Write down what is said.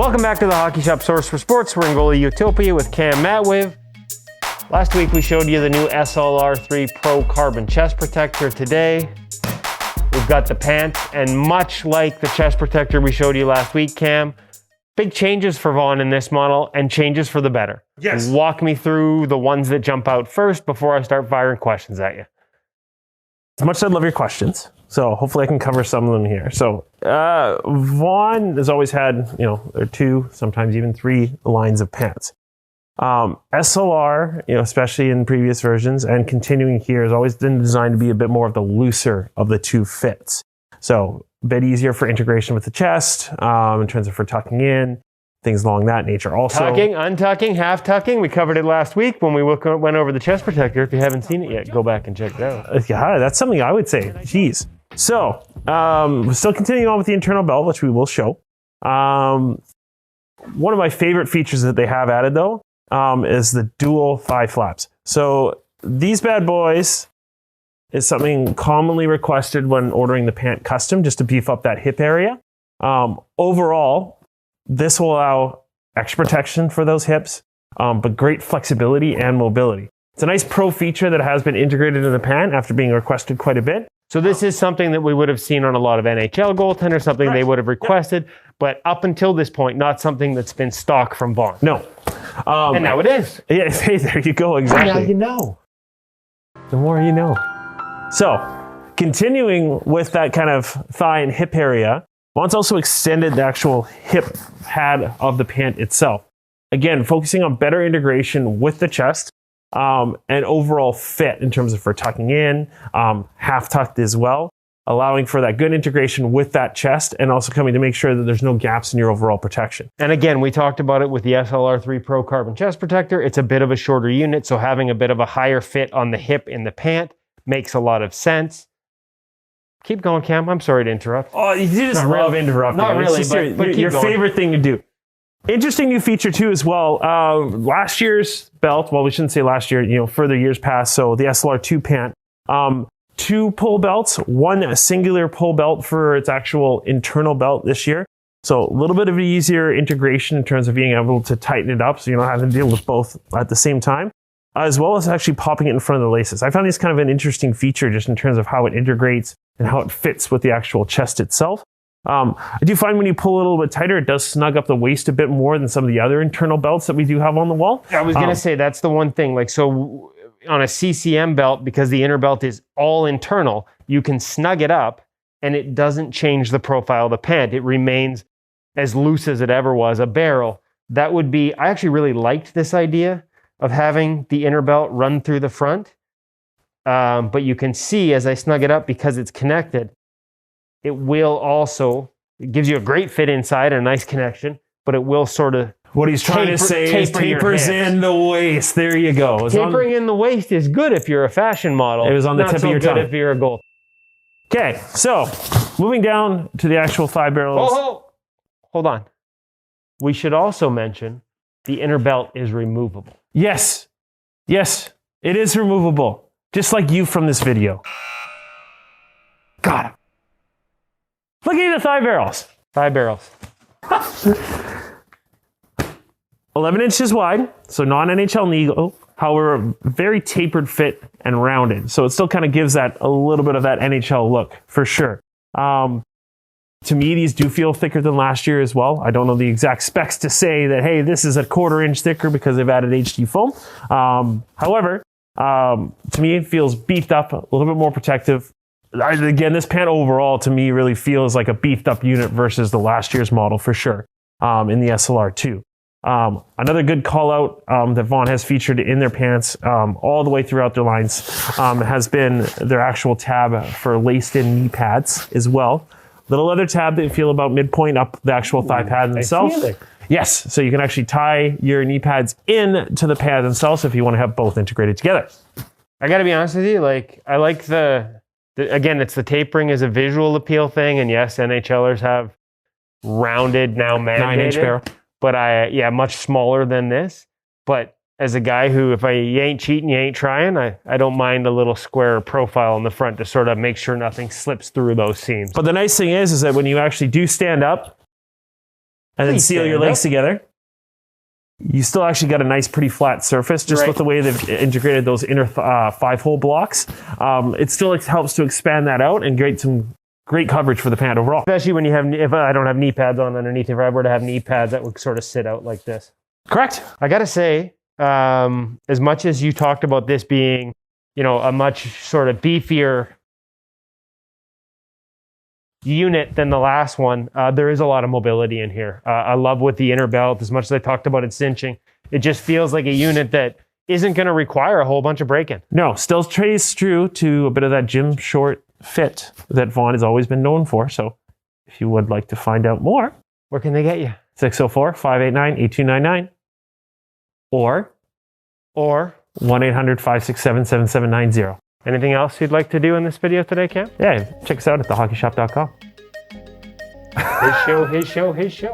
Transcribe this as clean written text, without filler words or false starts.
Welcome back to the Hockey Shop Source for Sports. We're in Goalie Utopia with Cam Matwiv. Last week we showed you the new SLR3 Pro Carbon Chest Protector. Today we've got the Pant, and much like the chest protector we showed you last week, Cam, big changes for Vaughn in this model and changes for the better. Yes. Walk me through the ones that jump out first before I start firing questions at you. As much as I love your questions, so hopefully I can cover some of them here. So Vaughn has always had, there are 2, sometimes even 3 lines of pants. SLR, especially in previous versions and continuing here, has always been designed to be a bit more of the looser of the 2 fits. So a bit easier for integration with the chest, in terms of for tucking in, things along that nature. Also, tucking, untucking, half tucking. We covered it last week when we went over the chest protector. If you haven't seen it yet, go back and check it out. Yeah, that's something I would say. Jeez. So, we're still continuing on with the internal belt, which we will show. One of my favorite features that they have added, though, is the dual thigh flaps. So these bad boys is something commonly requested when ordering the Pant custom, just to beef up that hip area. Overall, this will allow extra protection for those hips, but great flexibility and mobility. It's a nice pro feature that has been integrated in the Pant after being requested quite a bit. So this is something that we would have seen on a lot of NHL goaltenders, something they would have requested, but up until this point, not something that's been stock from Vaughn. No. And now it is. Yeah, hey, there you go, exactly. Now you know. The more you know. So, continuing with that kind of thigh and hip area, Vaughn's also extended the actual hip pad of the Pant itself. Again, focusing on better integration with the chest, and overall fit in terms of for tucking in, half tucked as well, allowing for that good integration with that chest and also coming to make sure that there's no gaps in your overall protection. And again, we talked about it with the SLR3 Pro Carbon Chest Protector. It's a bit of a shorter unit, so having a bit of a higher fit on the hip in the Pant makes a lot of sense. Keep going, Cam. I'm sorry to interrupt. Oh, you just love interrupting. Not really, but your favorite thing to do. Interesting new feature too as well. Last year's belt, well, we shouldn't say last year, further years past. So the SLR2 Pant, 2 pull belts, 1 singular pull belt for its actual internal belt this year. So a little bit of an easier integration in terms of being able to tighten it up so you don't have to deal with both at the same time, as well as actually popping it in front of the laces. I found this kind of an interesting feature just in terms of how it integrates and how it fits with the actual chest itself. I do find when you pull a little bit tighter, it does snug up the waist a bit more than some of the other internal belts that we do have on the wall. I was going to say, that's the one thing. So on a CCM belt, because the inner belt is all internal, you can snug it up and it doesn't change the profile of the Pant. It remains as loose as it ever was, a barrel. That would be, I actually really liked this idea of having the inner belt run through the front. But you can see as I snug it up, because it's connected, it will also, it gives you a great fit inside and a nice connection, but it will sort of what he's trying to say is tapers in the waist. There you go. Tapering in the waist is good if you're a fashion model. It was on the tip of your tongue. Not so good if you're a goal. Okay, so moving down to the actual thigh barrels. Oh, hold on. We should also mention the inner belt is removable. Yes, it is removable. Just like you from this video. Got him. Look at the thigh barrels. Thigh barrels. 11 inches wide, so non-NHL needle. However, very tapered fit and rounded. So it still kind of gives that a little bit of that NHL look, for sure. To me, these do feel thicker than last year as well. I don't know the exact specs to say that, hey, this is a 1/4 inch thicker because they've added HD foam. However, to me, it feels beefed up, a little bit more protective. Again, this Pant overall, to me, really feels like a beefed up unit versus the last year's model, for sure, in the SLR2. Another good call out that Vaughn has featured in their pants all the way throughout their lines has been their actual tab for laced in knee pads as well. Little leather tab that you feel about midpoint up the actual thigh pad themselves. Yes, so you can actually tie your knee pads in to the pad themselves if you want to have both integrated together. I got to be honest with you, I like again, it's the tapering as a visual appeal thing, and yes, NHLers have rounded, now mandated. 9-inch barrel. But much smaller than this. But as a guy who, if you ain't cheating, you ain't trying, I don't mind a little square profile in the front to sort of make sure nothing slips through those seams. But the nice thing is that when you actually do stand up and then Please seal your stand legs up. together. You still actually got a nice, pretty flat surface, just Right. with the way they've integrated those inner 5-hole blocks. It still helps to expand that out and create some great coverage for the pant overall. Especially when you have, if I don't have knee pads on underneath, if I were to have knee pads, that would sort of sit out like this. Correct. I got to say, as much as you talked about this being, a much sort of beefier unit than the last one, there is a lot of mobility in here. I love with the inner belt, as much as I talked about it cinching, it just feels like a unit that isn't going to require a whole bunch of break-in. No, still stays true to a bit of that gym short fit that Vaughn has always been known for. So if you would like to find out more, Where can they get you? 604-589-8299 or 1-800-567-7790. Anything else you'd like to do in this video today, Cam? Yeah, check us out at thehockeyshop.com. His show.